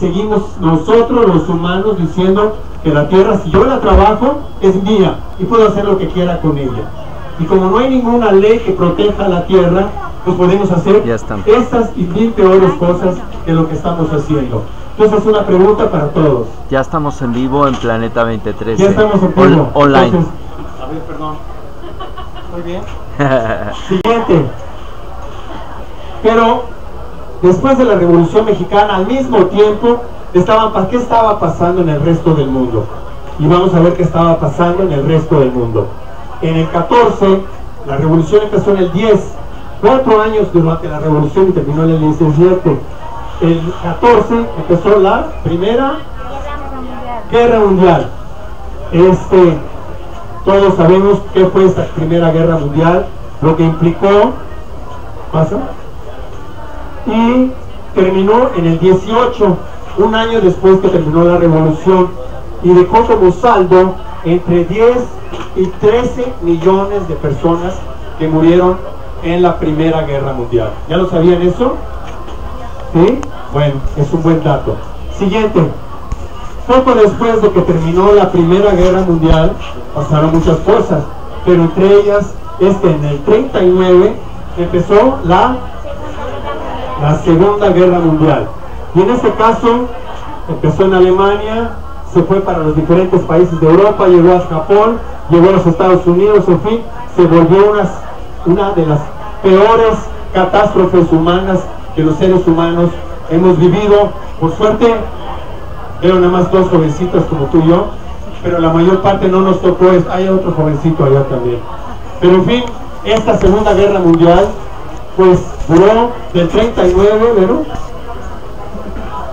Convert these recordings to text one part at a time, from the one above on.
seguimos nosotros los humanos diciendo que la tierra, si yo la trabajo, es mía y puedo hacer lo que quiera con ella. Y como no hay ninguna ley que proteja la tierra, pues podemos hacer estas y mil peores cosas que lo que estamos haciendo. Entonces, una pregunta para todos. Ya estamos en vivo en Planeta 2013. Ya estamos en vivo. Online. Entonces, a ver, perdón. Muy bien. Siguiente. Pero después de la Revolución Mexicana, al mismo tiempo, ¿qué estaba pasando en el resto del mundo? Y vamos a ver qué estaba pasando en el resto del mundo. En el 14, la revolución empezó en el 10, 4 años durante la revolución y terminó en el 17. El 14 empezó la Primera Guerra Mundial. Todos sabemos qué fue esta Primera Guerra Mundial, lo que implicó, ¿pasa? Y terminó en el 18, un año después que terminó la revolución, y dejó como saldo entre 10 y 13 millones de personas que murieron en la Primera Guerra Mundial. ¿Ya lo sabían eso? ¿Sí? Bueno, es un buen dato. Siguiente. Poco después de que terminó la Primera Guerra Mundial, pasaron muchas cosas, pero entre ellas es que en el 39 empezó la Segunda Guerra Mundial. Y en este caso empezó en Alemania, se fue para los diferentes países de Europa, llegó a Japón, llegó a los Estados Unidos, en fin, se volvió una de las peores catástrofes humanas que los seres humanos hemos vivido. Por suerte, veo nada más 2 jovencitos como tú y yo, pero la mayor parte no nos tocó. Hay otro jovencito allá también. Pero en fin, esta Segunda Guerra Mundial pues duró del 39, ¿verdad?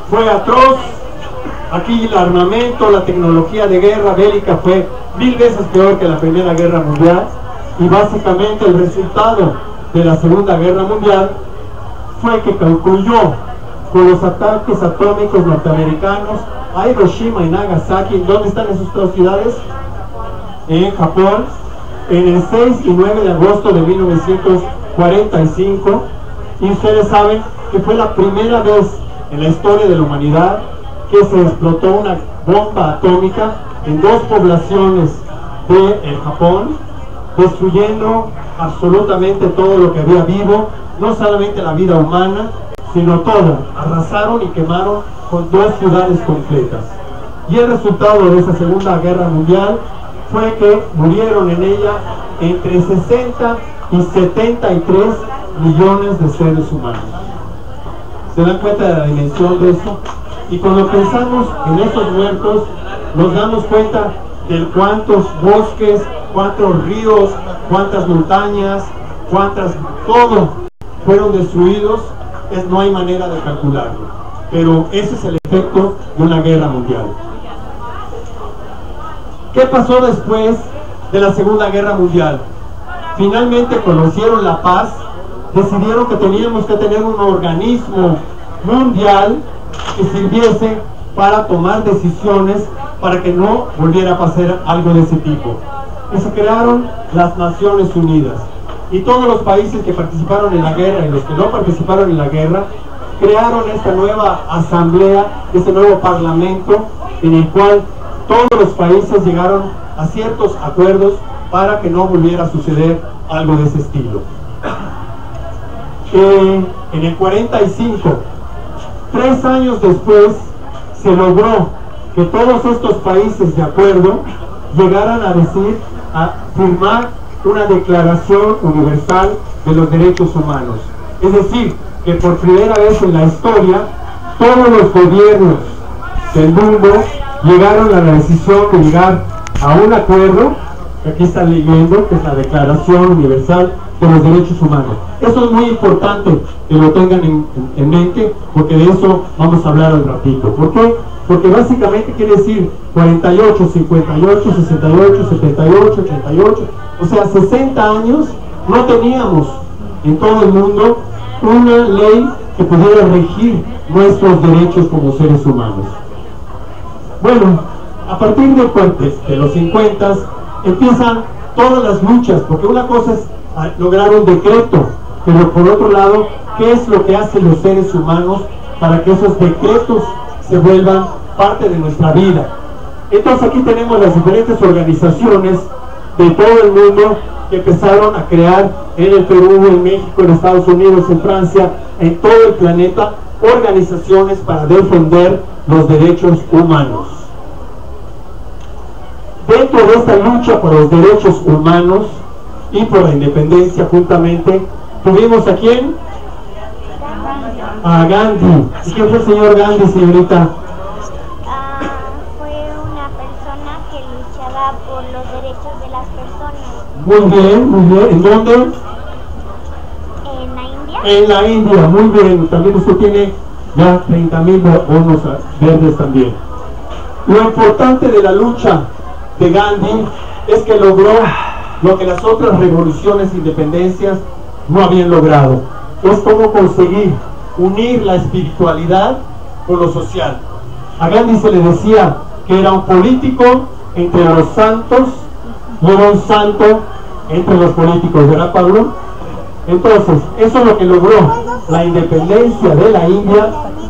Fue atroz. Aquí el armamento, la tecnología de guerra bélica fue 1000 veces peor que la Primera Guerra Mundial, y básicamente el resultado de la Segunda Guerra Mundial fue que concluyó con los ataques atómicos norteamericanos a Hiroshima y Nagasaki. ¿Dónde están esas dos ciudades? En Japón, en el 6 y 9 de agosto de 1945, y ustedes saben que fue la primera vez en la historia de la humanidad que se explotó una bomba atómica en 2 poblaciones de Japón, destruyendo absolutamente todo lo que había vivo, no solamente la vida humana, sino toda. Arrasaron y quemaron con 2 ciudades completas. Y el resultado de esa Segunda Guerra Mundial fue que murieron en ella entre 60 y 73 millones de seres humanos. ¿Se dan cuenta de la dimensión de eso? Y cuando pensamos en esos muertos, nos damos cuenta de cuántos bosques, cuántos ríos, cuántas montañas, todo fueron destruidos. No hay manera de calcularlo, pero ese es el efecto de una guerra mundial. ¿Qué pasó después de la Segunda Guerra Mundial? Finalmente conocieron la paz, decidieron que teníamos que tener un organismo mundial que sirviese para tomar decisiones para que no volviera a pasar algo de ese tipo. Y se crearon las Naciones Unidas. Y todos los países que participaron en la guerra y los que no participaron en la guerra crearon esta nueva asamblea, este nuevo parlamento, en el cual todos los países llegaron a ciertos acuerdos para que no volviera a suceder algo de ese estilo. En el 45, 3 años después, se logró que todos estos países de acuerdo llegaran a firmar una Declaración Universal de los Derechos Humanos. Es decir, que por primera vez en la historia, todos los gobiernos del mundo llegaron a la decisión de llegar a un acuerdo, que aquí están leyendo, que es la Declaración Universal de los Derechos Humanos. Eso es muy importante que lo tengan en mente, porque de eso vamos a hablar al ratito. ¿Por qué? Porque básicamente quiere decir 48, 58, 68, 78, 88, o sea, 60 años no teníamos en todo el mundo una ley que pudiera regir nuestros derechos como seres humanos. Bueno, a partir de los 50 empiezan todas las luchas, porque una cosa es lograr un decreto, pero por otro lado, ¿qué es lo que hacen los seres humanos para que esos decretos se vuelvan parte de nuestra vida. Entonces aquí tenemos las diferentes organizaciones de todo el mundo que empezaron a crear en el Perú, en México, en Estados Unidos, en Francia, en todo el planeta, organizaciones para defender los derechos humanos. Dentro de esta lucha por los derechos humanos y por la independencia, juntamente, tuvimos ¿a quién? A Gandhi. ¿Y quién fue el señor Gandhi, señorita? Fue una persona que luchaba por los derechos de las personas. Muy bien, muy bien. ¿En dónde? ¿En la India? En la India, muy bien. También usted tiene ya 30,000 bonos verdes también. Lo importante de la lucha de Gandhi es que logró lo que las otras revoluciones e independencias no habían logrado. Es cómo conseguir unir la espiritualidad con lo social. A Gandhi se le decía que era un político entre los santos y era un santo entre los políticos, ¿verdad, Pablo? Entonces, eso es lo que logró la independencia de la India,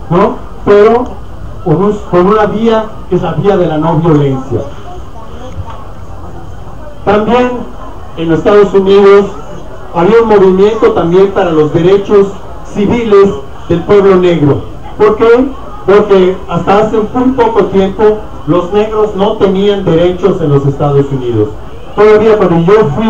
¿no? Pero con una vía que es la vía de la no violencia. También en los Estados Unidos había un movimiento también para los derechos civiles del pueblo negro. ¿Por qué? Porque hasta hace muy poco tiempo los negros no tenían derechos en los Estados Unidos. Todavía cuando yo fui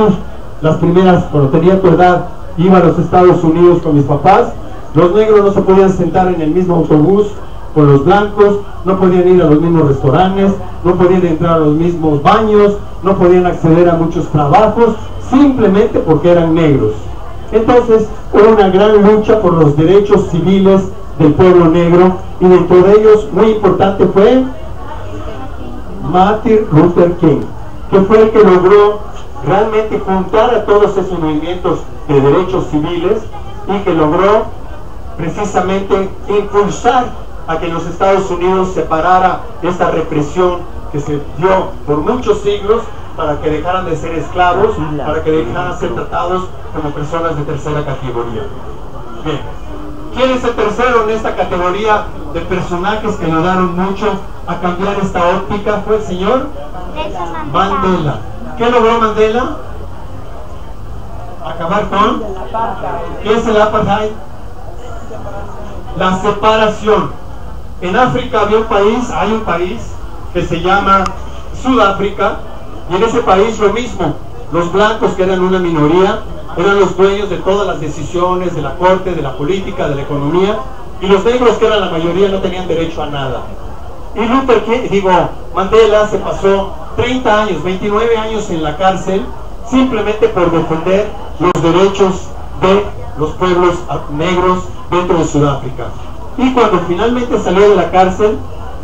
las primeras, cuando tenía tu edad, iba a los Estados Unidos con mis papás, los negros no se podían sentar en el mismo autobús con los blancos, no podían ir a los mismos restaurantes, no podían entrar a los mismos baños, no podían acceder a muchos trabajos, simplemente porque eran negros. Entonces hubo una gran lucha por los derechos civiles del pueblo negro, y dentro de ellos muy importante fue Martin Luther King, que fue el que logró realmente juntar a todos esos movimientos de derechos civiles y que logró precisamente impulsar a que en los Estados Unidos se parara esta represión que se dio por muchos siglos, para que dejaran de ser esclavos, para que dejaran de ser tratados como personas de tercera categoría. Bien, ¿quién es el tercero en esta categoría de personajes que ayudaron mucho a cambiar esta óptica? Fue el señor Mandela. ¿Qué logró Mandela? Acabar con... ¿Qué es el apartheid? La separación. En África había hay un país que se llama Sudáfrica, y en ese país lo mismo, los blancos, que eran una minoría, eran los dueños de todas las decisiones de la corte, de la política, de la economía, y los negros, que eran la mayoría, no tenían derecho a nada. Y Mandela se pasó 30 años, 29 años en la cárcel, simplemente por defender los derechos de los pueblos negros dentro de Sudáfrica. Y cuando finalmente salió de la cárcel,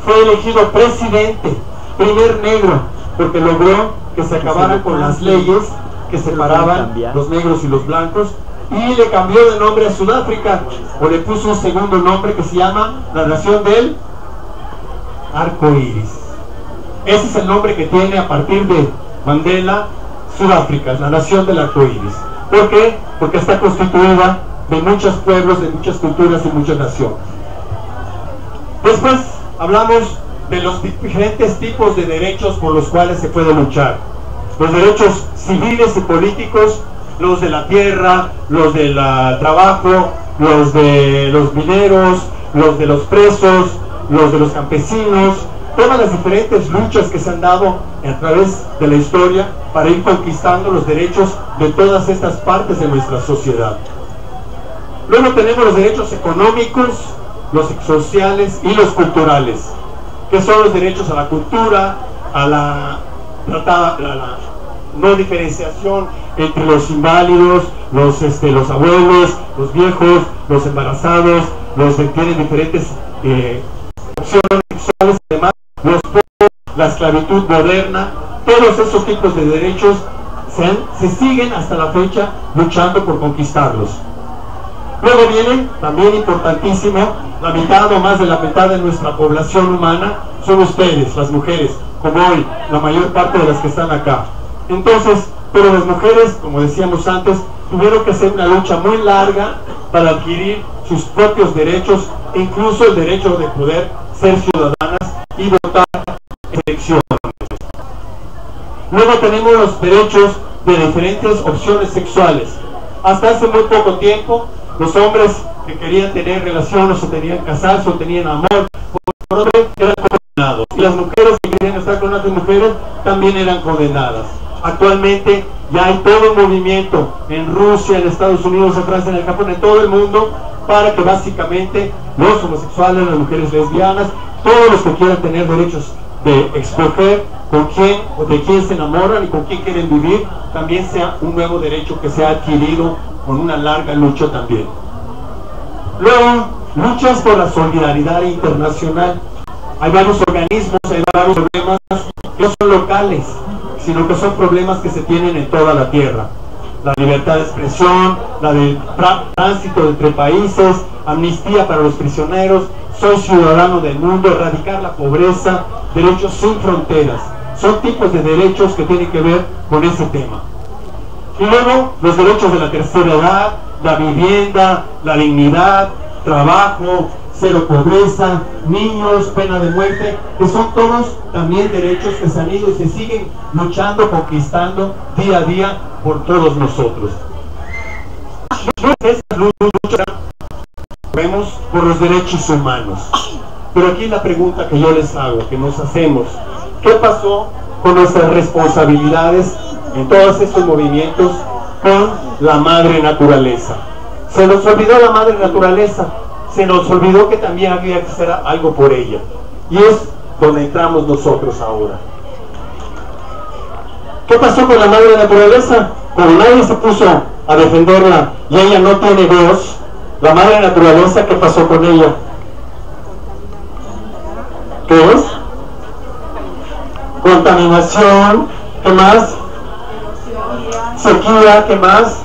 fue elegido presidente, primer negro, porque logró que se acabaran con las leyes que separaban los negros y los blancos, y le cambió de nombre a Sudáfrica, o le puso un segundo nombre que se llama la nación del arco iris. Ese es el nombre que tiene a partir de Mandela Sudáfrica, la nación del arco iris. ¿Por qué? Porque está constituida de muchos pueblos, de muchas culturas y muchas naciones. Después hablamos de los diferentes tipos de derechos por los cuales se puede luchar. Los derechos civiles y políticos, los de la tierra, los del trabajo, los de los mineros, los de los presos, los de los campesinos, todas las diferentes luchas que se han dado a través de la historia para ir conquistando los derechos de todas estas partes de nuestra sociedad. Luego tenemos los derechos económicos, los sociales y los culturales, que son los derechos a la cultura, a la no diferenciación entre los inválidos, los abuelos, los viejos, los embarazados, los que tienen diferentes opciones sexuales, además los pobres, la esclavitud moderna. Todos esos tipos de derechos se siguen hasta la fecha luchando por conquistarlos. Luego viene, también importantísimo, la mitad o más de la mitad de nuestra población humana son ustedes, las mujeres, como hoy, la mayor parte de las que están acá. Entonces, pero las mujeres, como decíamos antes, tuvieron que hacer una lucha muy larga para adquirir sus propios derechos, incluso el derecho de poder ser ciudadanas y votar en elecciones. Luego tenemos los derechos de diferentes opciones sexuales. Hasta hace muy poco tiempo, los hombres que querían tener relaciones o tenían casarse o tenían amor por otro eran condenados, y las mujeres que querían estar con otras mujeres también eran condenadas. Actualmente ya hay todo un movimiento en Rusia, en Estados Unidos, en Francia, en el Japón, en todo el mundo, para que básicamente los homosexuales, las mujeres lesbianas, todos los que quieran tener derechos de escoger con quién o de quién se enamoran y con quién quieren vivir, también sea un nuevo derecho que se ha adquirido con una larga lucha también. Luego, luchas por la solidaridad internacional. Hay varios organismos, hay varios problemas que no son locales, sino que son problemas que se tienen en toda la tierra. La libertad de expresión, la del tránsito entre países, amnistía para los prisioneros, soy ciudadano del mundo, erradicar la pobreza, derechos sin fronteras. Son tipos de derechos que tienen que ver con ese tema. Y luego, los derechos de la tercera edad, la vivienda, la dignidad, trabajo, cero pobreza, niños, pena de muerte, que son todos también derechos que se han ido y se siguen luchando, conquistando día a día por todos nosotros. Esa lucha vemos por los derechos humanos. Pero aquí la pregunta que yo les hago, que nos hacemos, ¿qué pasó con nuestras responsabilidades en todos estos movimientos con la madre naturaleza? Se nos olvidó la madre naturaleza, se nos olvidó que también había que hacer algo por ella, y es donde entramos nosotros ahora. ¿Qué pasó con la madre naturaleza? Cuando nadie se puso a defenderla y ella no tiene voz, la madre naturaleza, ¿qué pasó con ella? ¿Qué es? Contaminación, ¿qué más? Sequía, ¿qué más?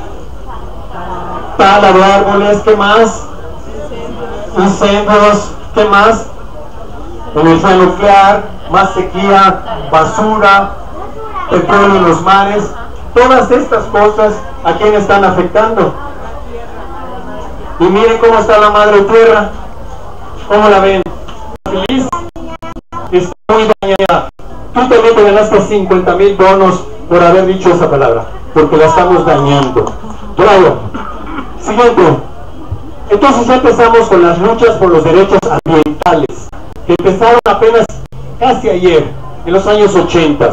Tala de árboles, ¿qué más? Incendios, ¿qué más? Energía nuclear, más sequía, basura, petróleo en los mares. Todas estas cosas, ¿a quién están afectando? Y miren cómo está la madre tierra. ¿Cómo la ven? ¿Feliz? Está muy dañada. Tú también te ganaste 50,000 bonos por haber dicho esa palabra, porque la estamos dañando. Bravo. Siguiente. Entonces ya empezamos con las luchas por los derechos ambientales, que empezaron apenas casi ayer, en los años 80.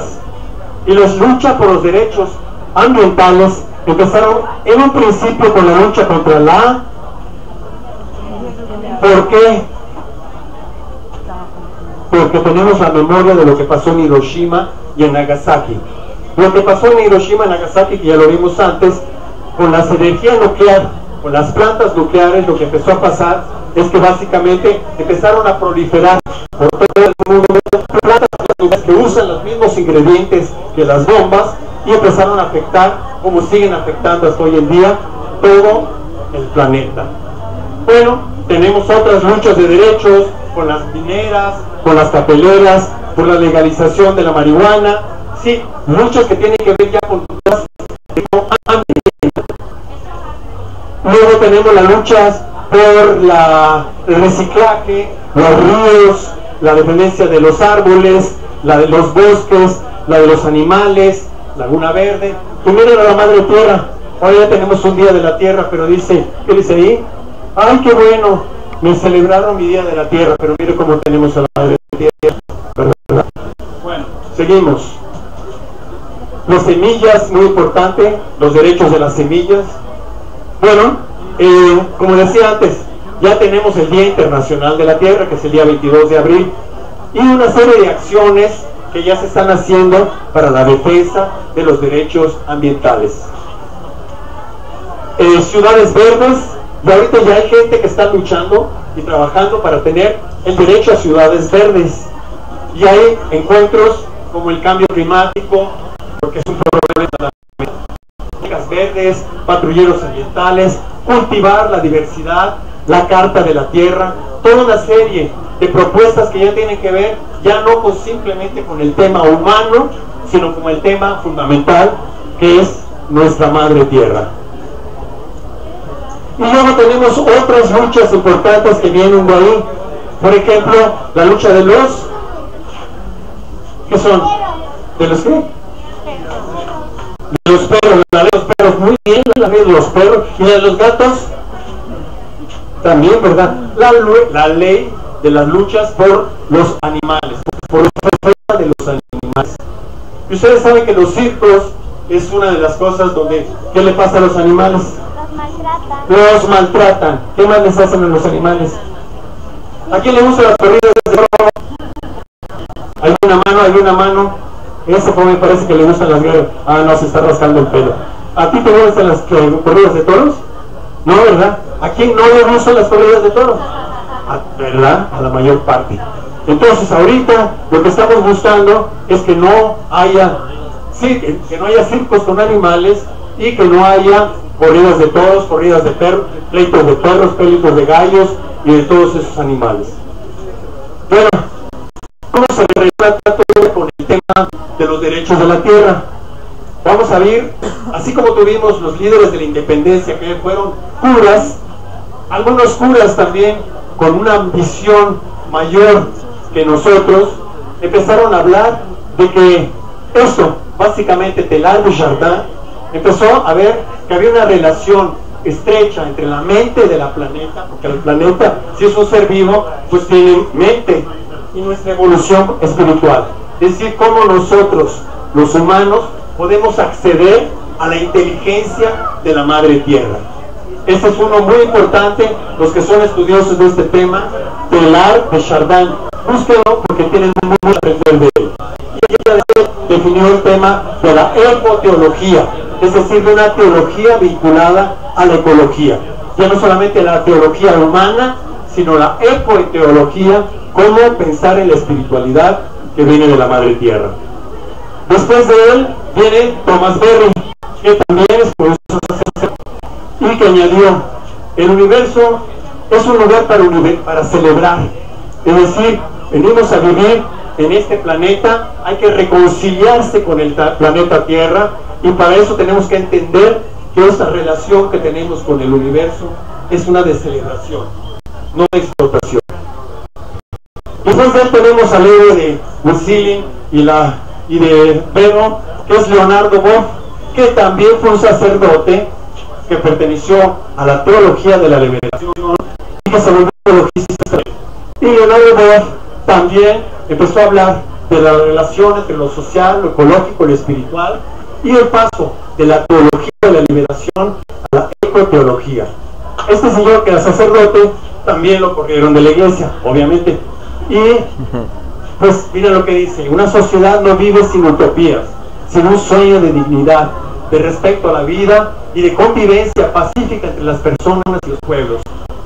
Y las luchas por los derechos ambientales empezaron en un principio con la lucha contra la... ¿Por qué? Porque tenemos la memoria de lo que pasó en Hiroshima y en Nagasaki. Lo que pasó en Hiroshima y Nagasaki, que ya lo vimos antes, con la energía nuclear, con las plantas nucleares, lo que empezó a pasar es que básicamente empezaron a proliferar por todo el mundo plantas nucleares que usan los mismos ingredientes que las bombas, y empezaron a afectar, como siguen afectando hasta hoy en día, todo el planeta. Bueno, tenemos otras luchas de derechos con las mineras, con las papeleras, por la legalización de la marihuana. Sí, luchas que tienen que ver ya con cosas de ambiente. Luego tenemos las luchas por el reciclaje, los ríos, la dependencia de los árboles, la de los bosques, la de los animales, Laguna Verde. Y miren a la madre tierra. Hoy ya tenemos un día de la tierra, pero dice, ¿qué dice ahí? ¡Ay, qué bueno! Me celebraron mi día de la tierra, pero mire cómo tenemos a la madre tierra, ¿verdad? Bueno, seguimos. Las semillas, muy importante, los derechos de las semillas. Bueno, como decía antes, ya tenemos el Día Internacional de la Tierra, que es el día 22 de abril, y una serie de acciones que ya se están haciendo para la defensa de los derechos ambientales. Ciudades verdes, y ahorita ya hay gente que está luchando y trabajando para tener el derecho a ciudades verdes. Y hay encuentros como el cambio climático, porque es un problema verdes, patrulleros ambientales, cultivar la diversidad, la Carta de la Tierra, toda una serie de propuestas que ya tienen que ver ya no con simplemente con el tema humano, sino con el tema fundamental que es nuestra madre tierra. Y luego tenemos otras luchas importantes que vienen de ahí, Por ejemplo, la lucha de los... ¿Qué son? ¿De los qué? De los perros, la ley de los perros, muy bien, la ley de los perros. ¿Y la de los gatos? También, ¿verdad? La ley de las luchas por los animales, por la defensa de los animales. Y ustedes saben que los circos es una de las cosas donde, ¿qué le pasa a los animales? Los maltratan. Los maltratan. ¿Qué más les hacen a los animales? ¿A quién le gustan las corridas de toro? Hay una mano. Ese joven parece que le gustan las guerras. Ah, no, se está rascando el pelo. ¿A ti te gustan las corridas de toros? No, ¿verdad? ¿A quién no le gustan las corridas de toros? ¿Verdad? A la mayor parte. Entonces ahorita lo que estamos buscando es que no haya circos con animales y que no haya corridas de toros, corridas de perros, pleitos de perros, pleitos de gallos y de todos esos animales. Bueno, ¿cómo se retrata todo con el tema de los derechos de la tierra? Vamos a ver, así como tuvimos los líderes de la independencia que fueron curas, algunos curas también con una ambición mayor que nosotros, empezaron a hablar de que esto, básicamente Teilhard de Chardin, empezó a ver que había una relación estrecha entre la mente de la planeta, porque el planeta, si es un ser vivo, pues tiene mente, y nuestra evolución espiritual. Es decir, cómo nosotros, los humanos, podemos acceder a la inteligencia de la Madre Tierra. Este es uno muy importante, los que son estudiosos de este tema, Teilhard de Chardin. Búsquenlo porque tienen mucho que aprender de él. Y ella definió el tema de la ecoteología, es decir, de una teología vinculada a la ecología. Ya no solamente la teología humana, sino la ecoteología, cómo pensar en la espiritualidad que viene de la Madre Tierra. Después de él viene Thomas Berry, que también es profesor y que añadió: el universo es un lugar para celebrar, es decir, venimos a vivir en este planeta, hay que reconciliarse con el planeta Tierra, y para eso tenemos que entender que esta relación que tenemos con el universo es una de celebración, no de explotación. Después de él tenemos al héroe de Musilin y de Beno, que es Leonardo Boff, que también fue un sacerdote que perteneció a la teología de la liberación y que se volvió teologista. Y Leonardo Boff también empezó a hablar de la relación entre lo social, lo ecológico y lo espiritual, y el paso de la teología de la liberación a la ecoteología. Este señor, que era sacerdote, también lo corrieron de la iglesia, obviamente. Y pues mira lo que dice: una sociedad no vive sin utopías, sin un sueño de dignidad, de respeto a la vida y de convivencia pacífica entre las personas y los pueblos.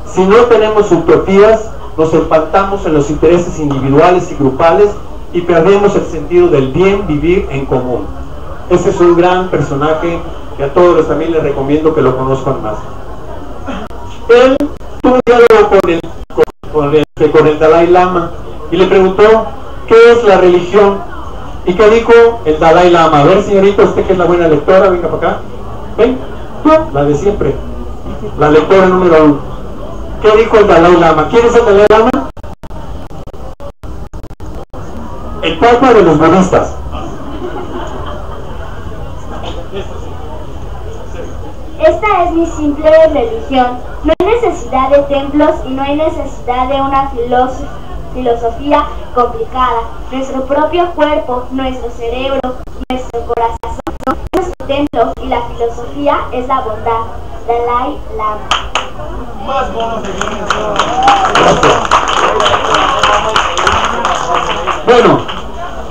Si no tenemos utopías, nos empantamos en los intereses individuales y grupales y perdemos el sentido del bien vivir en común. Ese es un gran personaje que a todos también les recomiendo que lo conozcan más. Él tuvo un diálogo con el Dalai Lama y le preguntó: ¿qué es la religión? ¿Y qué dijo el Dalai Lama? A ver, señorita, usted que es la buena lectora, venga para acá. Ven, la de siempre, la lectora número 1. ¿Qué dijo el Dalai Lama? ¿Quién es el Dalai Lama? El Papa de los budistas. Esta es mi simple religión. No hay necesidad de templos y no hay necesidad de una filosofía complicada. Nuestro propio cuerpo, nuestro cerebro, nuestro corazón son nuestro templo, y la filosofía es la bondad. Dalai Lama. Más bonos de Bueno,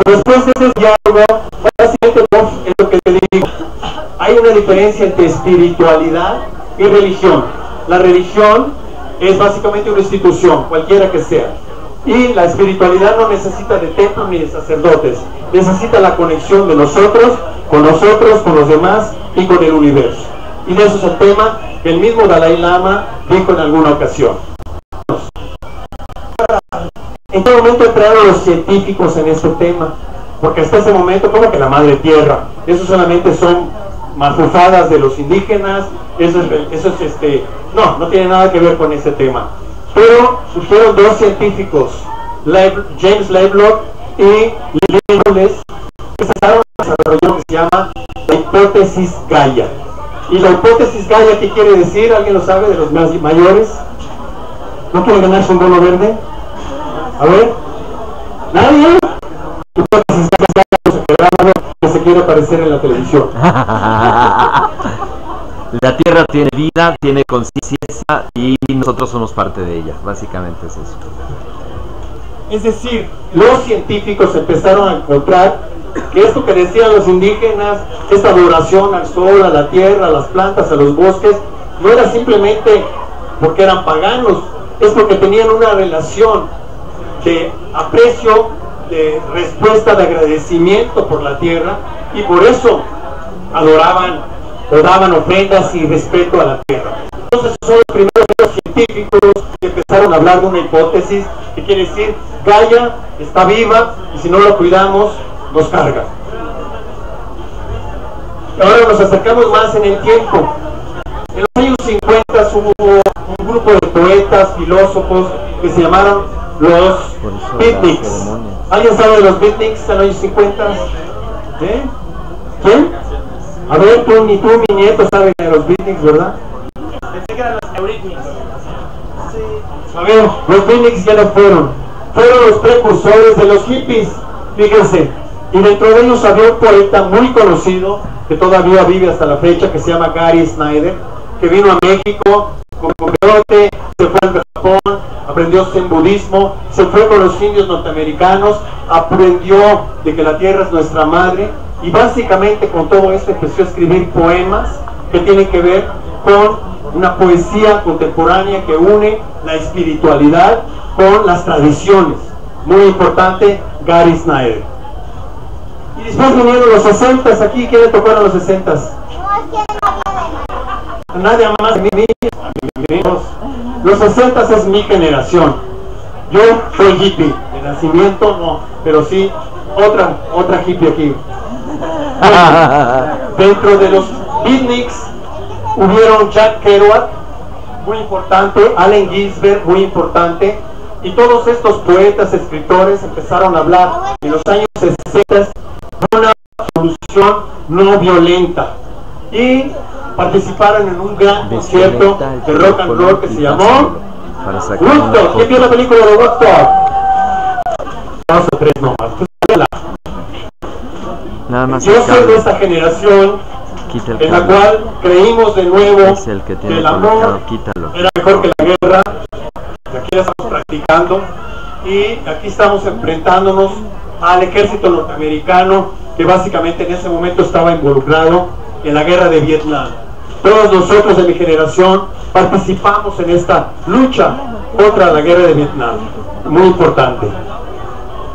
después de ese diálogo, básicamente es lo que te digo. Hay una diferencia entre espiritualidad y religión. La religión es básicamente una institución, cualquiera que sea. Y la espiritualidad no necesita de templos ni de sacerdotes. Necesita la conexión de nosotros, con los demás y con el universo. Y de eso es el tema que el mismo Dalai Lama dijo en alguna ocasión. ¿En qué momento entraron los científicos en este tema? Porque hasta ese momento, como que la Madre Tierra, eso solamente son mafufadas de los indígenas, no tiene nada que ver con ese tema. pero surgieron dos científicos, James Lovelock y Lynn Margulis, que se desarrolló lo que se llama la hipótesis Gaia. ¿Y la hipótesis Gaia qué quiere decir? ¿Alguien lo sabe de los más mayores? ¿No quiere ganarse un bono verde? A ver, ¿nadie? Hipótesis Gaia que se quiere aparecer en la televisión. La Tierra tiene vida, tiene conciencia y nosotros somos parte de ella, básicamente es eso. Es decir, los científicos empezaron a encontrar que esto que decían los indígenas, esta adoración al sol, a la tierra, a las plantas, a los bosques, no era simplemente porque eran paganos, es porque tenían una relación de aprecio, de respuesta, de agradecimiento por la tierra, y por eso adoraban o daban ofrendas y respeto a la tierra. Entonces son los primeros científicos que empezaron a hablar de una hipótesis que quiere decir Gaia está viva y si no la cuidamos nos carga. Ahora nos acercamos más en el tiempo. En los años 50 hubo un grupo de poetas, filósofos que se llamaron los beatniks. ¿Alguien sabe de los beatniks en los años 50? ¿Eh? ¿Quién? A ver, tú, ni mi nieto saben de los beatniks, ¿verdad? Pensé que eran los Eurythmics. A ver, los beatniks ya no fueron los precursores de los hippies, fíjense, y dentro de ellos había un poeta muy conocido que todavía vive hasta la fecha, que se llama Gary Snyder, que vino a México como peyote, se fue al Japón, aprendió zen budismo, se fue con los indios norteamericanos, aprendió de que la tierra es nuestra madre, y básicamente con todo esto empezó a escribir poemas que tienen que ver con una poesía contemporánea que une la espiritualidad con las tradiciones. Muy importante, Gary Snyder. Y después vinieron los 60s. Aquí, ¿quién le tocaron los 60s? Nadie más, amigos. Los 60s es mi generación. Yo soy hippie, de nacimiento no, pero sí, otra hippie aquí. Dentro de los beatniks hubieron Jack Kerouac, muy importante, Allen Ginsberg, muy importante, y todos estos poetas, escritores empezaron a hablar en los años 60 de una solución no violenta y participaron en un gran concierto de rock and roll que se llamó Woodstock. ¿Quién vio la película de Woodstock? 2 o 3 nomás. Nada más. Yo soy de esta generación en la cual creímos de nuevo que el amor era mejor que la guerra, y aquí la estamos practicando, y aquí estamos enfrentándonos al ejército norteamericano que básicamente en ese momento estaba involucrado en la guerra de Vietnam. Todos nosotros de mi generación participamos en esta lucha contra la guerra de Vietnam, muy importante.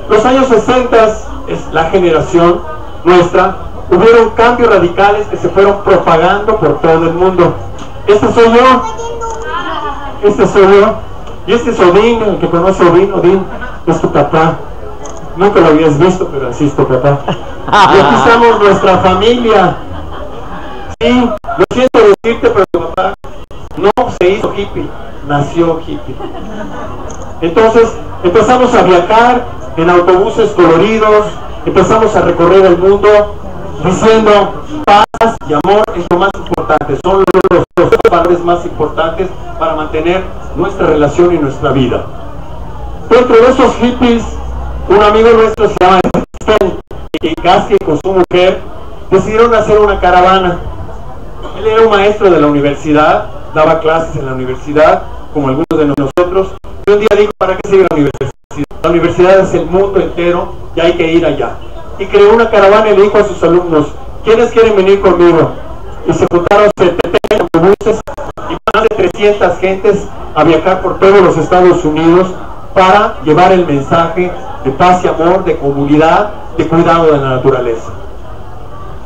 Los años 60 es la generación nuestra. Hubieron cambios radicales que se fueron propagando por todo el mundo. Este soy yo, y este es Odín, el que conoce a Odín. Odín es tu papá. Nunca lo habías visto, pero así es tu papá. Y aquí estamos nuestra familia. Sí, lo siento decirte, pero tu papá no se hizo hippie, nació hippie. Entonces empezamos a viajar en autobuses coloridos, empezamos a recorrer el mundo diciendo paz y amor es lo más importante, son los valores más importantes para mantener nuestra relación y nuestra vida. Dentro de esos hippies, un amigo nuestro se llama Stan, y casi con su mujer decidieron hacer una caravana. Él era un maestro de la universidad, daba clases en la universidad, como algunos de nosotros, y un día dijo, ¿para qué sirve la universidad? La universidad es el mundo entero y hay que ir allá. Y creó una caravana y le dijo a sus alumnos, ¿quiénes quieren venir conmigo? Y se juntaron 70 autobuses y más de 300 gentes a viajar por todos los Estados Unidos para llevar el mensaje de paz y amor, de comunidad, de cuidado de la naturaleza.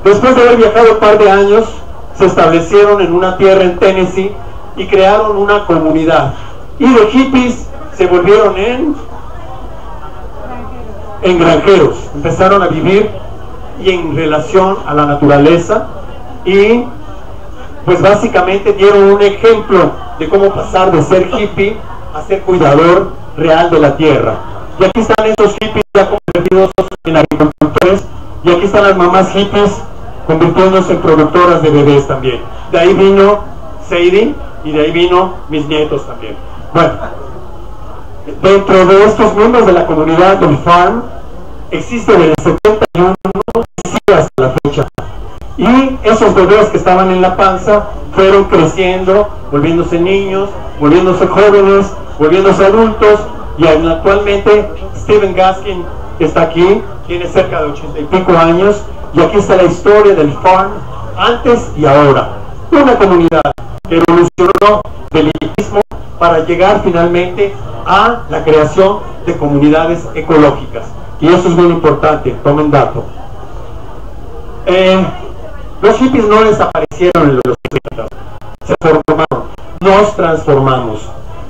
Después de haber viajado un par de años, se establecieron en una tierra en Tennessee y crearon una comunidad. Y de hippies se volvieron en granjeros, empezaron a vivir y en relación a la naturaleza, y pues básicamente dieron un ejemplo de cómo pasar de ser hippie a ser cuidador real de la tierra. Y aquí están esos hippies ya convertidos en agricultores, y aquí están las mamás hippies convirtiéndose en productoras de bebés también. De ahí vino Sadie y de ahí vino mis nietos también. Bueno, dentro de estos miembros de la comunidad del farm existe desde el 71 y sigue hasta la fecha. Y esos bebés que estaban en la panza fueron creciendo, volviéndose niños, volviéndose jóvenes, volviéndose adultos, y actualmente Stephen Gaskin está aquí, tiene cerca de 80 y pico años, y aquí está la historia del farm antes y ahora. Una comunidad que evolucionó del hippismo para llegar finalmente a la creación de comunidades ecológicas. Y eso es muy importante, tomen dato. Los hippies no desaparecieron en los 70, se formaron, nos transformamos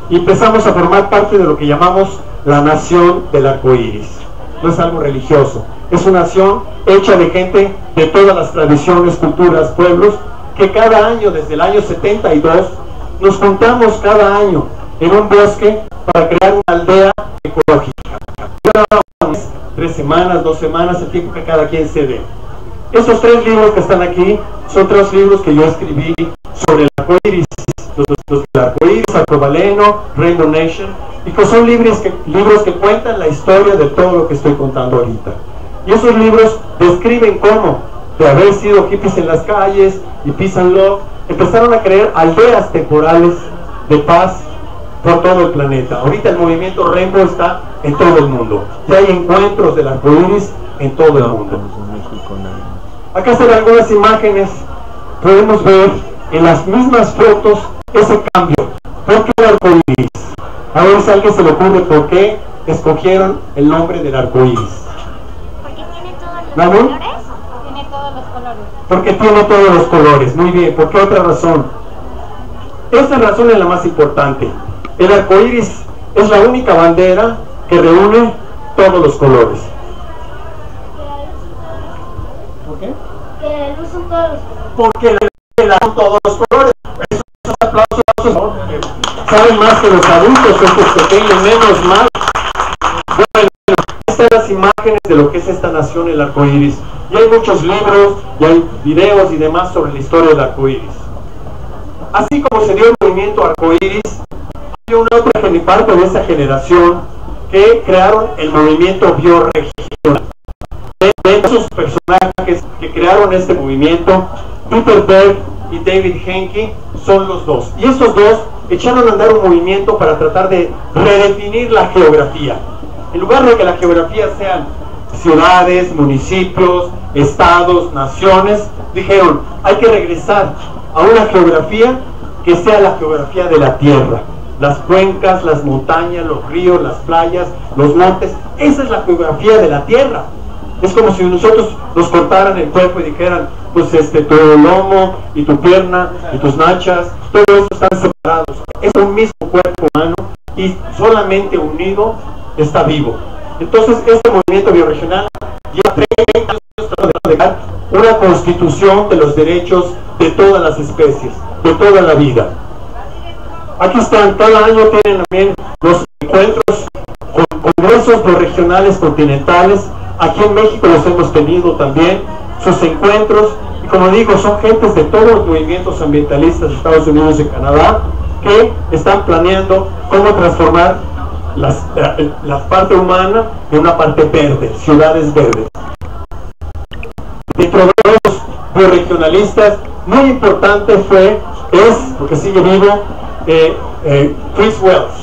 y empezamos a formar parte de lo que llamamos la nación del arco iris. No es algo religioso, es una nación hecha de gente de todas las tradiciones, culturas, pueblos, que cada año, desde el año 72, nos juntamos cada año en un bosque para crear una aldea ecológica. 3 semanas, 2 semanas, el tiempo que cada quien se dé. Esos 3 libros que están aquí son 3 libros que yo escribí sobre el arco iris, los del arco iris, Arcobaleno, Rainbow Nation, y que son libros que cuentan la historia de todo lo que estoy contando ahorita. Y esos libros describen cómo, de haber sido hippies en las calles y peace and love, empezaron a crear aldeas temporales de paz por todo el planeta. Ahorita el movimiento Rainbow está en todo el mundo. Ya hay encuentros del arco iris en todo el mundo. Acá están algunas imágenes. Podemos ver en las mismas fotos ese cambio. ¿Por qué el arco iris? A ver si a alguien se le ocurre por qué escogieron el nombre del arco iris. Porque tiene todos los colores. Tiene todos los colores. Porque tiene todos los colores. Muy bien. ¿Por qué otra razón? Esa razón es la más importante. El arco iris es la única bandera que reúne todos los colores. ¿Por qué? Que la luz son todos los colores. Porque le dan todos los colores. Esos aplausos, ¿no? Saben más que los adultos, estos pequeños, menos mal. Bueno, estas son las imágenes de lo que es esta nación, el arco iris. Y hay muchos libros, y hay videos y demás sobre la historia del arco iris. Así como se dio el movimiento arco iris, hay una otra parte de esa generación que crearon el movimiento bioregional. De esos personajes que crearon este movimiento, Peter Berg y David Henke son los dos. Y esos dos echaron a andar un movimiento para tratar de redefinir la geografía. En lugar de que la geografía sean ciudades, municipios, estados, naciones, dijeron, hay que regresar a una geografía que sea la geografía de la tierra. Las cuencas, las montañas, los ríos, las playas, los montes, esa es la geografía de la tierra. Es como si nosotros nos cortaran el cuerpo y dijeran, pues tu lomo y tu pierna y tus nachas, todo eso están separados. Es un mismo cuerpo humano y solamente unido está vivo. Entonces este movimiento bioregional lleva 30 años tratando de dar una constitución de los derechos de todas las especies, de toda la vida. Aquí están, cada año tienen también los encuentros con congresos bioregionales continentales. Aquí en México los hemos tenido también, sus encuentros, y como digo, son gentes de todos los movimientos ambientalistas de Estados Unidos y Canadá que están planeando cómo transformar la parte humana en una parte verde, ciudades verdes. Dentro de los bioregionalistas, muy importante porque sigue vivo, Chris Wells,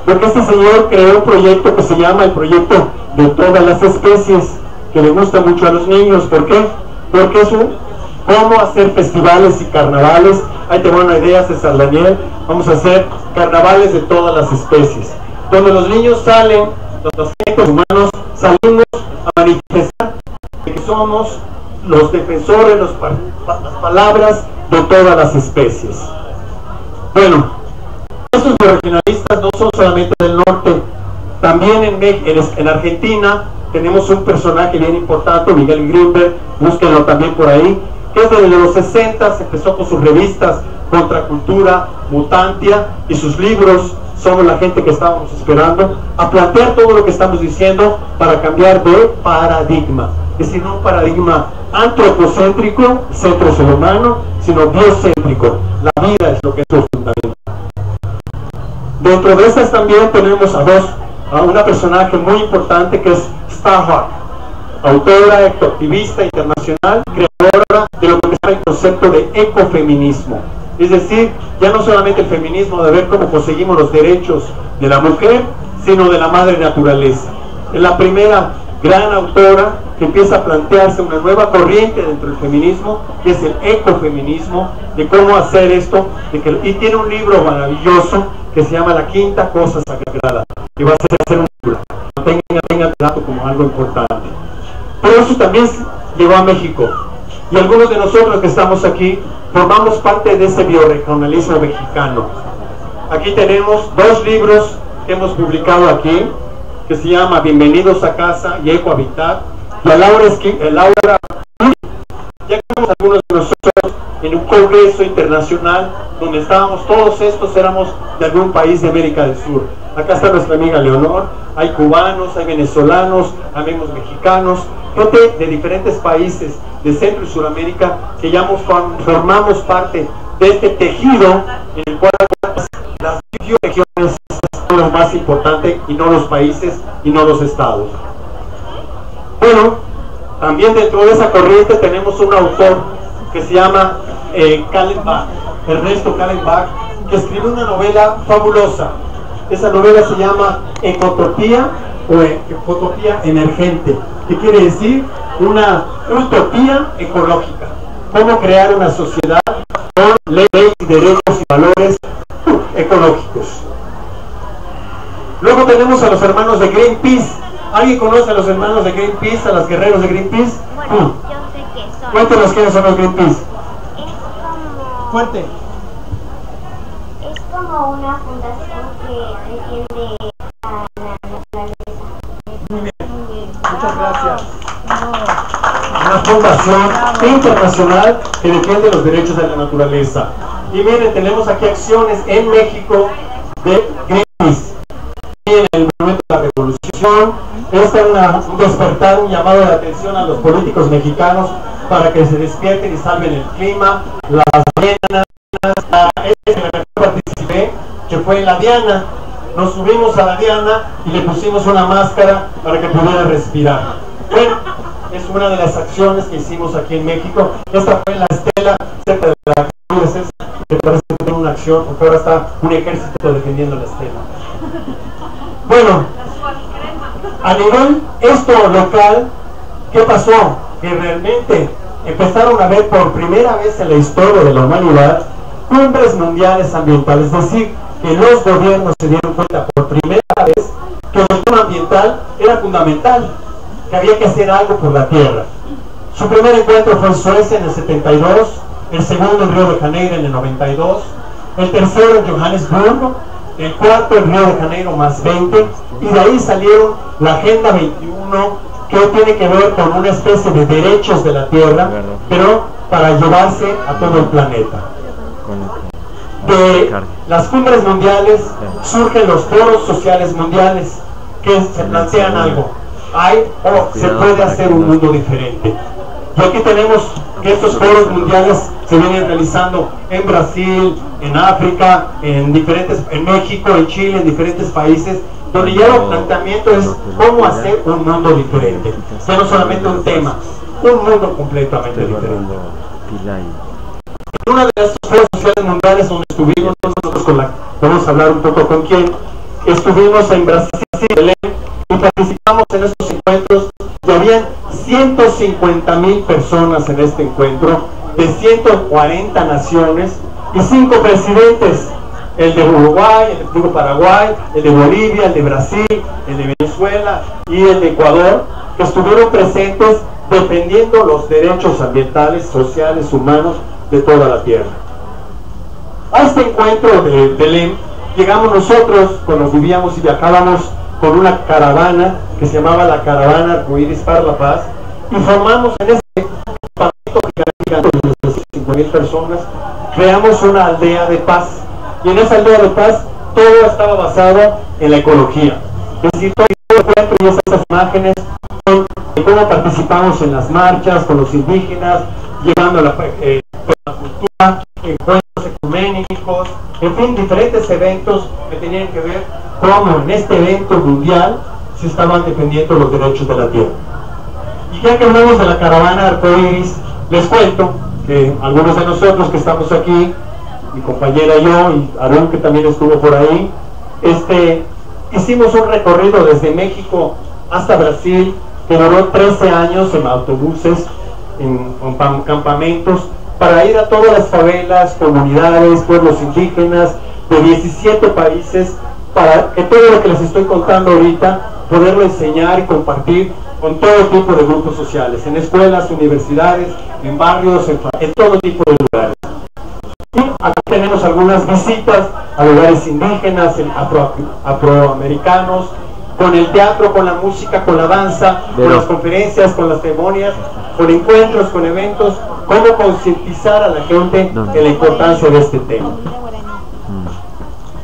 porque este señor creó un proyecto que se llama el proyecto de todas las especies, que le gusta mucho a los niños. ¿Por qué? Porque es cómo hacer festivales y carnavales. Ahí te voy a una idea, César Daniel. Vamos a hacer carnavales de todas las especies, donde los niños salen, los seres humanos salimos a manifestar que somos los defensores, las palabras de todas las especies. Bueno, estos bioregionalistas no son solamente del norte, también en Argentina tenemos un personaje bien importante, Miguel Grimberg, búsquenlo también por ahí, que desde los 60 empezó con sus revistas Contracultura, Mutantia, y sus libros somos la gente que estábamos esperando, a plantear todo lo que estamos diciendo para cambiar de paradigma. Es decir, no un paradigma antropocéntrico, centro es el humano, sino biocéntrico. La vida es lo que es lo fundamental. Dentro de estas también tenemos a una personaje muy importante que es Starhawk, autora, activista internacional, creadora de lo que se llama el concepto de ecofeminismo. Es decir, ya no solamente el feminismo de ver cómo conseguimos los derechos de la mujer, sino de la madre naturaleza. Es la primera gran autora que empieza a plantearse una nueva corriente dentro del feminismo, que es el ecofeminismo, de cómo hacer esto, y tiene un libro maravilloso que se llama La Quinta Cosa Sagrada, que va a ser un libro, tenga el dato como algo importante. Pero eso también llegó a México, y algunos de nosotros que estamos aquí formamos parte de ese bioregionalismo mexicano. Aquí tenemos 2 libros que hemos publicado aquí, que se llama Bienvenidos a Casa y Ecohabitat, y a Laura, ya tenemos algunos de nosotros en un congreso internacional donde estábamos, todos estos éramos de algún país de América del Sur. Acá está nuestra amiga Leonor, hay cubanos, hay venezolanos, hay mexicanos, gente de diferentes países de Centro y Sudamérica que ya formamos parte de este tejido en el cual las bioregiones son lo más importante y no los países y no los estados. Bueno, también dentro de esa corriente tenemos un autor que se llama Ernesto Kallenbach, que escribió una novela fabulosa. Esa novela se llama Ecotopía o Ecotopía Emergente, que quiere decir una utopía ecológica. Cómo crear una sociedad con leyes, derechos y valores ecológicos. Luego tenemos a los hermanos de Greenpeace. ¿Alguien conoce a los hermanos de Greenpeace, a los guerreros de Greenpeace? Bueno, yo sé que son. Cuéntanos quiénes son los Greenpeace. Es como... Fuerte. Es como una fundación que defiende a la naturaleza. Muy bien. Muchas gracias. Una fundación internacional que defiende los derechos de la naturaleza. Y miren, tenemos aquí acciones en México de Greenpeace. Y en el momento de la revolución, este es un despertar, un llamado de atención a los políticos mexicanos para que se despierten y salven el clima, las ballenas. En la que participé, que fue la Diana. Nos subimos a la Diana y le pusimos una máscara para que pudiera respirar. Bueno, es una de las acciones que hicimos aquí en México. Esta fue la estela cerca de la calle, me parece que tiene una acción, porque ahora está un ejército defendiendo la estela. Bueno, a nivel esto local, ¿qué pasó? Que realmente empezaron a ver por primera vez en la historia de la humanidad cumbres mundiales ambientales, es decir, que los gobiernos se dieron cuenta por primera vez que el tema ambiental era fundamental, que había que hacer algo por la tierra. Su primer encuentro fue en Suecia en el 72, el segundo en Río de Janeiro en el 92, el tercero en Johannesburgo, el cuarto en Río de Janeiro más 20, y de ahí salieron la Agenda 21, que tiene que ver con una especie de derechos de la tierra, pero para llevarse a todo el planeta. De las cumbres mundiales surgen los foros sociales mundiales que se plantean algo. Se puede hacer un mundo diferente. Y aquí tenemos que estos foros mundiales se vienen realizando en Brasil, en África, en México, en Chile, en diferentes países, donde ya el planteamiento es cómo hacer un mundo diferente. Ya no solamente un tema, un mundo completamente diferente. En una de estos foros sociales mundiales donde estuvimos nosotros vamos a hablar un poco con quién, estuvimos en Brasil, y participamos en estos encuentros, y habían 150,000 personas en este encuentro, de 140 naciones, y 5 presidentes, el de Uruguay, el de Paraguay, el de Bolivia, el de Brasil, el de Venezuela y el de Ecuador, que estuvieron presentes defendiendo los derechos ambientales, sociales, humanos de toda la tierra. A este encuentro de Belén llegamos nosotros cuando vivíamos y viajábamos con una caravana que se llamaba la Caravana Arcoíris para la Paz, y formamos en este campamento gigante de 5,000 personas, creamos una aldea de paz, y en esa aldea de paz todo estaba basado en la ecología. Es decir, todo el encuentro y esas imágenes son de cómo participamos en las marchas con los indígenas, llevando la cultura, encuentros ecuménicos, en fin, diferentes eventos que tenían que ver cómo en este evento mundial se estaban defendiendo los derechos de la tierra. Y ya que hablamos de la caravana arcoíris, les cuento que algunos de nosotros que estamos aquí, mi compañera y yo, y Aarón, que también estuvo por ahí, hicimos un recorrido desde México hasta Brasil, que duró 13 años en autobuses, en campamentos, para ir a todas las favelas, comunidades, pueblos indígenas de 17 países, para que todo lo que les estoy contando ahorita, poderlo enseñar y compartir con todo tipo de grupos sociales, en escuelas, universidades, en barrios, en todo tipo de lugares. Y aquí tenemos algunas visitas a lugares indígenas, afroamericanos, con el teatro, con la música, con la danza, con las conferencias, con las ceremonias, con encuentros, con eventos, cómo concientizar a la gente de la importancia de este tema.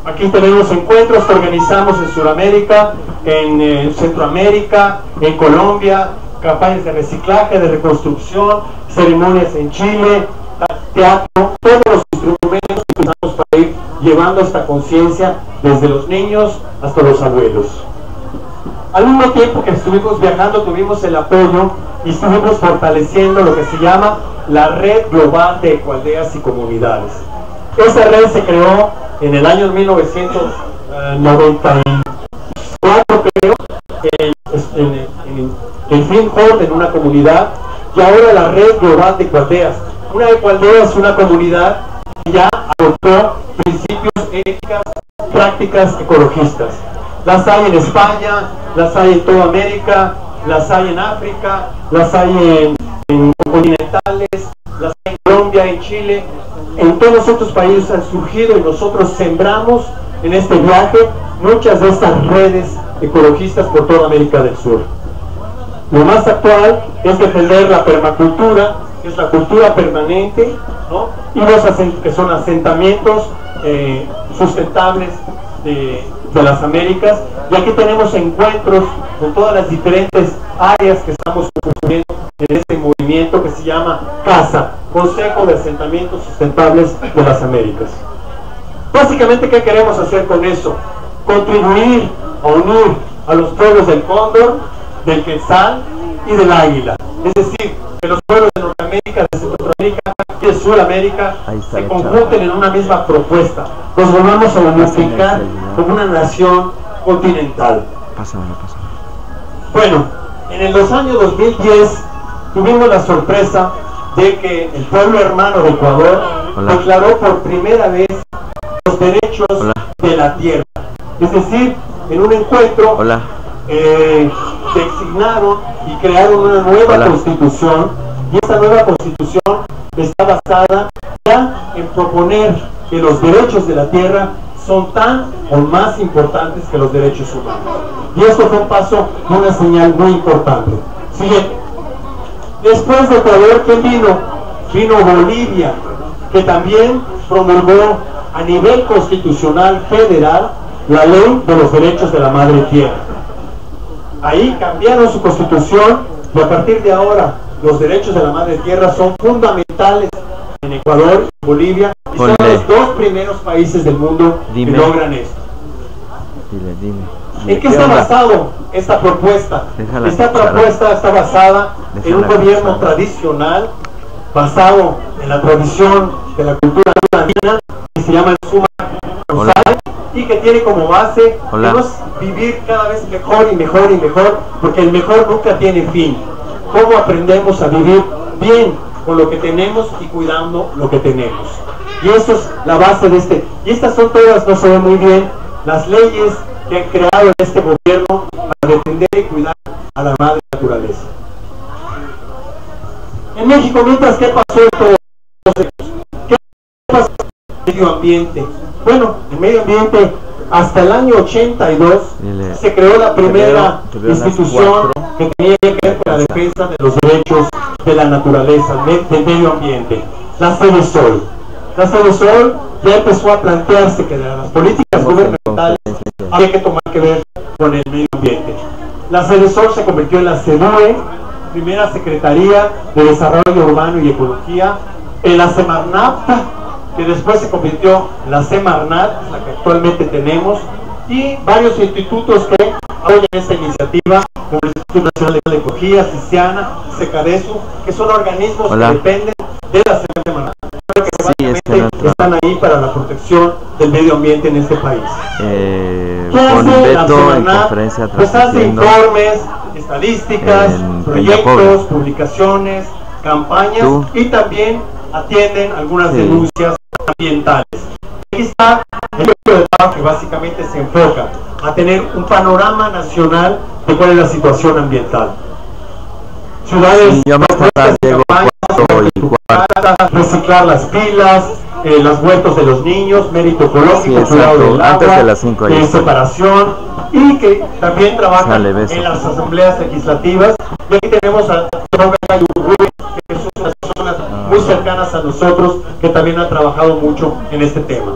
Aquí tenemos encuentros que organizamos en Sudamérica, en Centroamérica, en Colombia, campañas de reciclaje, de reconstrucción, ceremonias en Chile, teatro, todos los instrumentos que usamos para ir llevando esta conciencia desde los niños hasta los abuelos. Al mismo tiempo que estuvimos viajando, tuvimos el apoyo y estuvimos fortaleciendo lo que se llama la Red Global de Ecoaldeas y Comunidades. Esa red se creó en el año 1994, creo, en Finhorn, en una comunidad, y ahora la Red Global de Ecoaldeas. Una ecoaldea es una comunidad que ya adoptó principios éticas, prácticas ecologistas. Las hay en España, las hay en toda América, las hay en África, las hay en continentales, las hay en Colombia, en Chile. En todos estos países han surgido y nosotros sembramos en este viaje muchas de estas redes ecologistas por toda América del Sur. Lo más actual es defender la permacultura, que es la cultura permanente, ¿no? Y que son asentamientos sustentables de las Américas, y aquí tenemos encuentros con todas las diferentes áreas que estamos construyendo en este movimiento que se llama CASA, Consejo de Asentamientos Sustentables de las Américas. Básicamente, ¿qué queremos hacer con eso? Contribuir a unir a los pueblos del cóndor, del quetzal y del águila. Es decir, que los pueblos de Norteamérica, de Centroamérica y de Sudamérica se conjunten en una misma propuesta. Nos volvamos a unificar como una nación continental. Bueno, en los años 2010 tuvimos la sorpresa de que el pueblo hermano de Ecuador declaró por primera vez los derechos de la tierra. Es decir, en un encuentro designaron y crearon una nueva constitución, y esta nueva constitución está basada ya en proponer que los derechos de la tierra son tan o más importantes que los derechos humanos. Y esto fue un paso, una señal muy importante. Siguiente. Después de Ecuador, ¿quién vino? Vino Bolivia, que también promulgó a nivel constitucional federal la ley de los derechos de la madre tierra. Ahí cambiaron su constitución y a partir de ahora los derechos de la madre tierra son fundamentales en Ecuador y Bolivia, y son los dos primeros países del mundo que logran esto. ¿En qué está basado esta propuesta? Esta propuesta está basada en un gobierno tradicional, basado en la tradición de la cultura andina, que se llama el Suma González, y que tiene como base vivir cada vez mejor y mejor y mejor, porque el mejor nunca tiene fin. ¿Cómo aprendemos a vivir bien con lo que tenemos y cuidando lo que tenemos? Y eso es la base de este. Y estas son todas, no se ve muy bien, las leyes que han creado en este gobierno para defender y cuidar a la madre naturaleza. En México, mientras, ¿qué pasó en todos los años? ¿Qué pasó en el medio ambiente? Bueno, el medio ambiente, hasta el año 82 se creó la primera institución que tenía que ver con la defensa de los derechos de la naturaleza, del medio ambiente, la Sede Sol. La Cedesol ya empezó a plantearse que de las políticas gubernamentales había que tomar que ver con el medio ambiente. La Cedesol se convirtió en la CEDUE, primera Secretaría de Desarrollo Urbano y Ecología, en la Semarnat, que después se convirtió en la Semarnat, la que actualmente tenemos, y varios institutos que apoyan esta iniciativa, como el Instituto Nacional de Ecología, CICIANA, SECADESU, que son organismos que dependen de la Semarnat, que básicamente están ahí para la protección del medio ambiente en este país. ¿Qué hace la Semarnat? Pues hace informes, estadísticas, proyectos, publicaciones, campañas y también atienden algunas denuncias ambientales. Aquí está el grupo de trabajo que básicamente se enfoca a tener un panorama nacional de cuál es la situación ambiental. Ciudades, reciclar las pilas, los huertos de los niños, mérito ecológico, cuidado del agua, separación, y que también trabajan en las asambleas legislativas. Y aquí tenemos a que es unas personas muy cercanas a nosotros que también han trabajado mucho en este tema.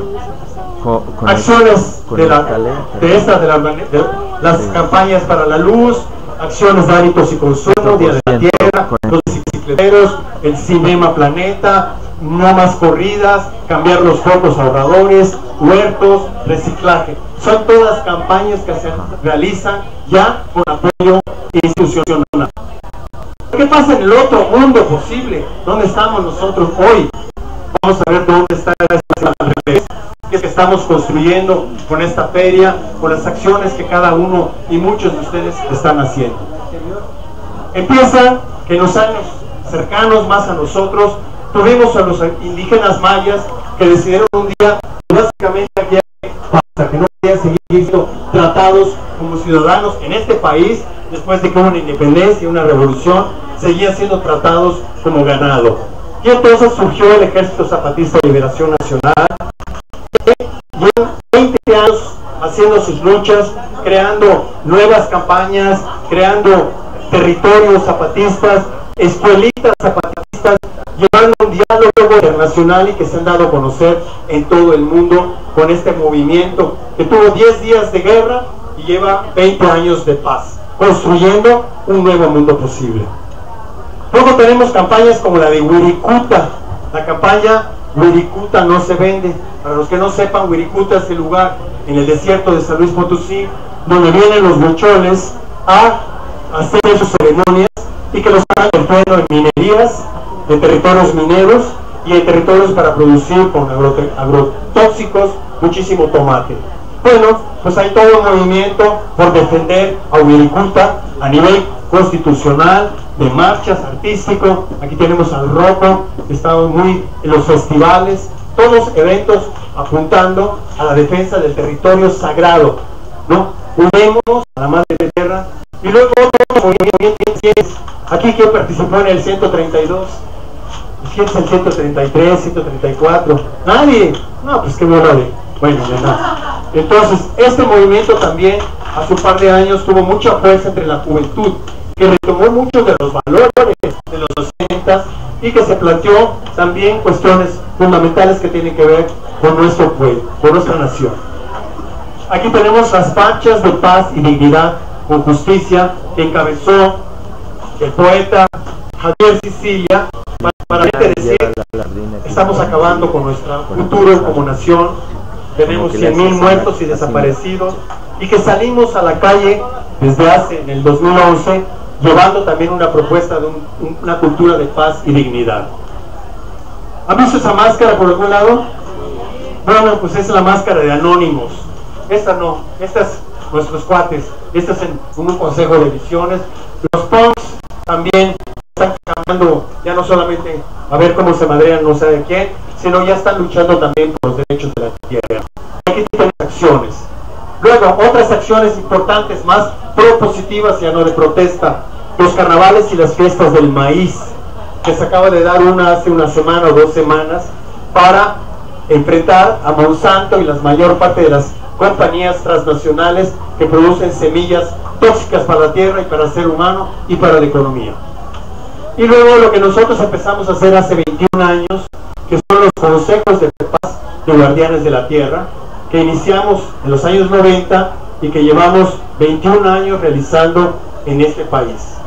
Acciones de las campañas para la luz, acciones de hábitos y consumo, Día de la Tierra, los bicicleteros, el Cinema Planeta, no más corridas, cambiar los focos ahorradores, huertos, reciclaje. Son todas campañas que se realizan ya con apoyo institucional. ¿Qué pasa en el otro mundo posible? ¿Dónde estamos nosotros hoy? Vamos a ver dónde está esta revés que estamos construyendo con esta feria, con las acciones que cada uno y muchos de ustedes están haciendo. Empieza que en los años cercanos más a nosotros tuvimos a los indígenas mayas que decidieron un día básicamente que no podían seguir siendo tratados como ciudadanos en este país después de que hubo una independencia y una revolución, seguían siendo tratados como ganado. Y entonces surgió el Ejército Zapatista de Liberación Nacional, que llevan 20 años haciendo sus luchas, creando nuevas campañas, creando territorios zapatistas, escuelitas zapatistas, llevando un diálogo internacional y que se han dado a conocer en todo el mundo con este movimiento que tuvo 10 días de guerra y lleva 20 años de paz, construyendo un nuevo mundo posible. Luego tenemos campañas como la de Wirikuta, la campaña Wirikuta no se vende. Para los que no sepan, Wirikuta es el lugar en el desierto de San Luis Potosí donde vienen los huicholes a hacer sus ceremonias y que los están convirtiendo en minerías, de territorios mineros y en territorios para producir con agrotóxicos muchísimo tomate. Bueno, pues hay todo un movimiento por defender a Wirikuta a nivel constitucional, de marchas, artístico. Aquí tenemos al Roco, que está muy en los festivales, todos eventos apuntando a la defensa del territorio sagrado, ¿no? Unemos a la Madre Tierra. Y luego otro movimiento, aquí quien participó en el 132, ¿quién es el 133, 134? Nadie. No, pues qué borrade. Bueno, de nada. Entonces, este movimiento también hace un par de años tuvo mucha fuerza entre la juventud, que retomó muchos de los valores de los 80 y que se planteó también cuestiones fundamentales que tienen que ver con nuestro pueblo, con nuestra nación. Aquí tenemos las marchas de paz y dignidad con justicia que encabezó el poeta Javier Sicilia para decir, estamos acabando con nuestro futuro como nación, tenemos 100,000 muertos y desaparecidos, y que salimos a la calle desde en el 2011 llevando también una propuesta de una cultura de paz y dignidad. ¿Han visto esa máscara por algún lado? Bueno, pues es la máscara de Anónimos. Esta no, esta es nuestros cuates, esta es en un consejo de visiones. Los punks también están cambiando, ya no solamente a ver cómo se madrean no sabe quién, sino ya están luchando también por los derechos de la tierra. Aquí tienen acciones. Luego, otras acciones importantes, más propositivas, ya no de protesta, los carnavales y las fiestas del maíz, que se acaba de dar una hace una semana o 2 semanas, para enfrentar a Monsanto y la mayor parte de las compañías transnacionales que producen semillas tóxicas para la tierra y para el ser humano y para la economía. Y luego lo que nosotros empezamos a hacer hace 21 años, que son los consejos de paz de guardianes de la tierra, que iniciamos en los años 90 y que llevamos 21 años realizando en este país.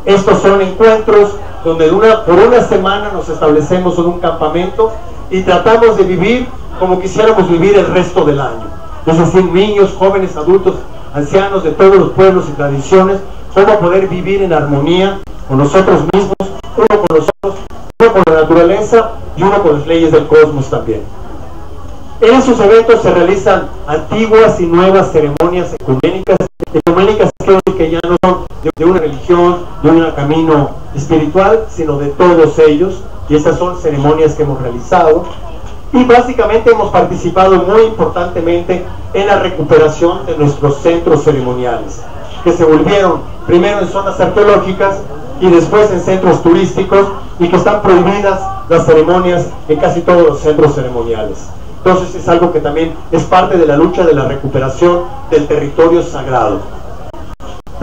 Estos son encuentros donde por una semana nos establecemos en un campamento y tratamos de vivir como quisiéramos vivir el resto del año. Es decir, niños, jóvenes, adultos, ancianos de todos los pueblos y tradiciones, cómo poder vivir en armonía con nosotros mismos, uno con nosotros, uno con la naturaleza y uno con las leyes del cosmos también. En esos eventos se realizan antiguas y nuevas ceremonias ecuménicas que ya no son de una religión, de un camino espiritual, sino de todos ellos, y estas son ceremonias que hemos realizado, y básicamente hemos participado muy importantemente en la recuperación de nuestros centros ceremoniales, que se volvieron primero en zonas arqueológicas y después en centros turísticos, y que están prohibidas las ceremonias en casi todos los centros ceremoniales. Entonces es algo que también es parte de la lucha de la recuperación del territorio sagrado.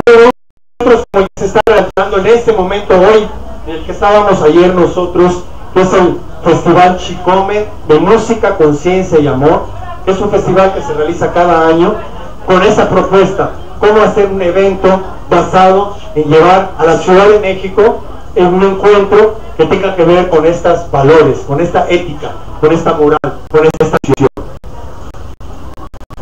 Pero nosotros, como se está realizando en este momento hoy, en el que estábamos ayer nosotros, que es el Festival Chicome de Música, Conciencia y Amor, que es un festival que se realiza cada año con esa propuesta, cómo hacer un evento basado en llevar a la Ciudad de México en un encuentro que tenga que ver con estos valores, con esta ética, con esta moral, con esta visión.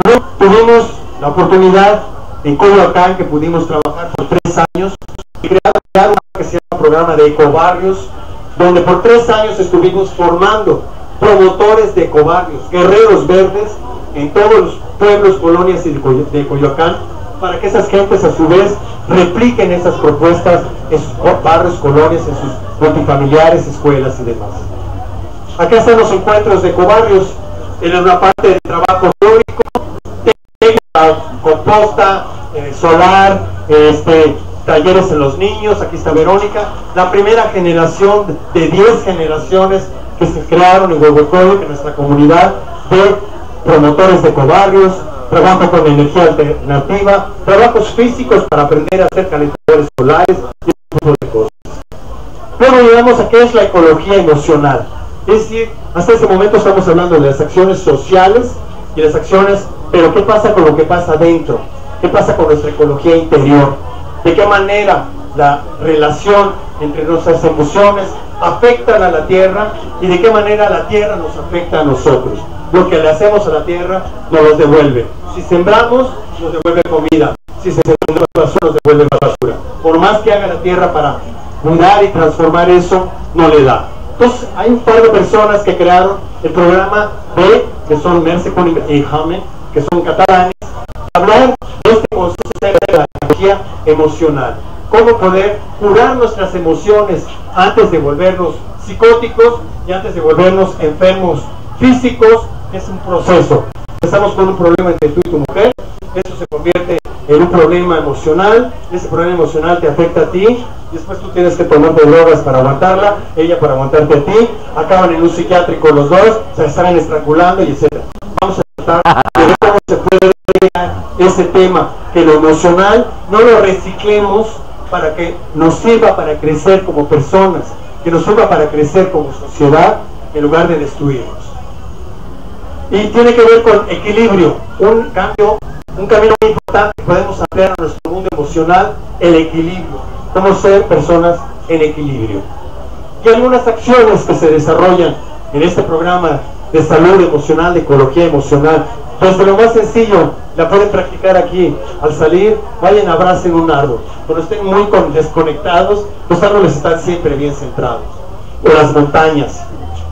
Luego tuvimos la oportunidad en Coyoacán, que pudimos trabajar por 3 años, y crear un que se llama programa de ecobarrios, donde por 3 años estuvimos formando promotores de ecobarrios, guerreros verdes, en todos los pueblos, colonias de Coyoacán, para que esas gentes a su vez repliquen esas propuestas en sus barrios, colonias, en sus multifamiliares, escuelas y demás. Acá están los encuentros de ecobarrios, en una parte de trabajo teórico, técnica, composta, solar, talleres en los niños. Aquí está Verónica, la primera generación de 10 generaciones que se crearon en Huehuecoyo, en nuestra comunidad, de promotores de ecobarrios, trabajo con energía alternativa, trabajos físicos para aprender a hacer calentadores solares y ese tipo de cosas. Luego llegamos a qué es la ecología emocional. Es decir, hasta ese momento estamos hablando de las acciones sociales y las acciones, pero ¿qué pasa con lo que pasa adentro? ¿Qué pasa con nuestra ecología interior? ¿De qué manera la relación entre nuestras emociones afectan a la tierra y de qué manera la tierra nos afecta a nosotros? Lo que le hacemos a la tierra nos los devuelve. Si sembramos, nos devuelve comida. Si se sembramos basura, nos devuelve basura. Por más que haga la tierra para cuidar y transformar eso, no le da. Entonces hay un par de personas que crearon el programa B, que son Merce Koning y Jaime, que son catalanes, para hablar de este concepto de la energía emocional. Cómo poder curar nuestras emociones antes de volvernos psicóticos y antes de volvernos enfermos físicos. Es un proceso. Empezamos con un problema entre tú y tu mujer, eso se convierte en un problema emocional, ese problema emocional te afecta a ti, y después tú tienes que tomarte drogas para aguantarla, ella para aguantarte a ti, acaban en un psiquiátrico los dos, se están estrangulando y etc. Vamos a tratar de ver cómo se puede crear ese tema, que lo emocional no lo reciclemos para que nos sirva para crecer como personas, que nos sirva para crecer como sociedad, en lugar de destruirnos. Y tiene que ver con equilibrio, un camino muy importante que podemos ampliar a nuestro mundo emocional, el equilibrio, cómo ser personas en equilibrio. Y algunas acciones que se desarrollan en este programa de salud emocional, de ecología emocional, desde lo más sencillo, la pueden practicar aquí, al salir, vayan, abracen un árbol. Cuando estén muy desconectados, los árboles están siempre bien centrados, o las montañas.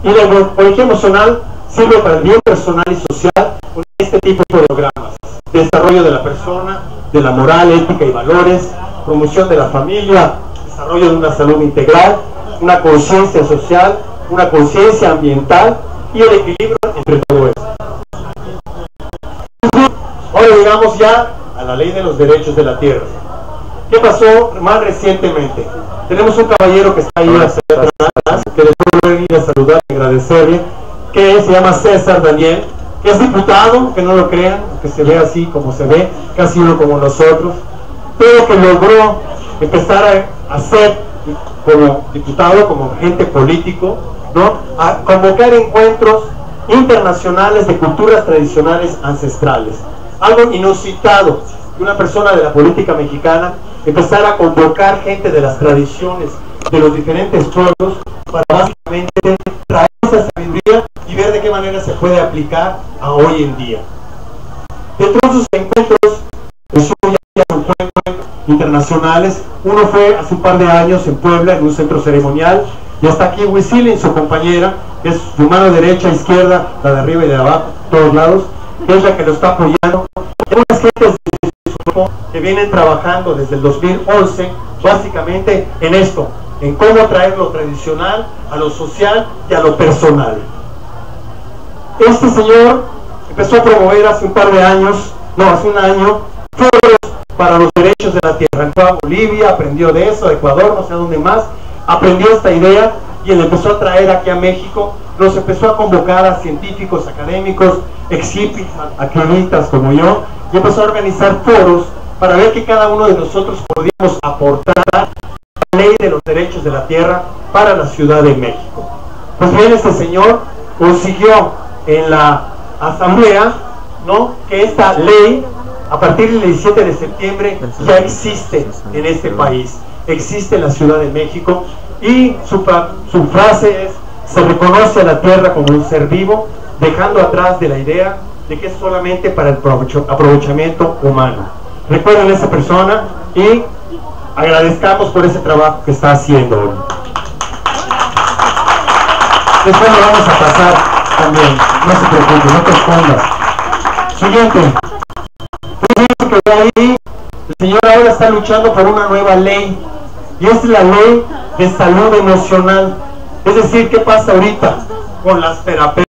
Y la ecología emocional sirve para el bien personal y social con este tipo de programas: desarrollo de la persona, de la moral, ética y valores, promoción de la familia, desarrollo de una salud integral, una conciencia social, una conciencia ambiental y el equilibrio entre todo esto. Ahora llegamos ya a la ley de los derechos de la tierra. ¿Qué pasó más recientemente? Tenemos un caballero que está ahí atrás, que después voy a ir a saludar y agradecerle, que se llama César Daniel, que es diputado, que no lo crean, que se ve así como se ve, casi uno como nosotros, pero que logró empezar a ser como diputado, como agente político, ¿no?, a convocar encuentros internacionales de culturas tradicionales ancestrales. Algo inusitado, que una persona de la política mexicana empezara a convocar gente de las tradiciones de los diferentes pueblos para básicamente traer esa sabiduría y ver de qué manera se puede aplicar a hoy en día. Dentro de sus encuentros internacionales, uno fue hace un par de años en Puebla, en un centro ceremonial, y hasta aquí Huitzilin, su compañera, que es su mano derecha, izquierda, la de arriba y de abajo, todos lados, que es la que lo está apoyando. Hay unas gentes de su grupo que vienen trabajando desde el 2011, básicamente en esto, en cómo traer lo tradicional a lo social y a lo personal. Este señor empezó a promover hace un par de años, no, hace un año, foros para los derechos de la tierra. Fue a Bolivia, aprendió de eso, a Ecuador, no sé dónde más, aprendió esta idea y él empezó a traer aquí a México, nos empezó a convocar a científicos, académicos, ex-hippies, activistas como yo, y empezó a organizar foros para ver que cada uno de nosotros podíamos aportar la ley de los derechos de la tierra para la Ciudad de México. Pues bien, este señor consiguió en la asamblea, ¿no?, que esta ley a partir del 17 de septiembre ya existe en este país, existe en la Ciudad de México, y su frase es: se reconoce a la tierra como un ser vivo, dejando atrás de la idea de que es solamente para el aprovechamiento humano. Recuerden a esa persona y agradezcamos por ese trabajo que está haciendo hoy. Después lo vamos a pasar también, no se preocupe, no te escondas. Siguiente. Que ahí el señor ahora está luchando por una nueva ley, y es la ley de salud emocional. Es decir, ¿qué pasa ahorita con las terapeutas?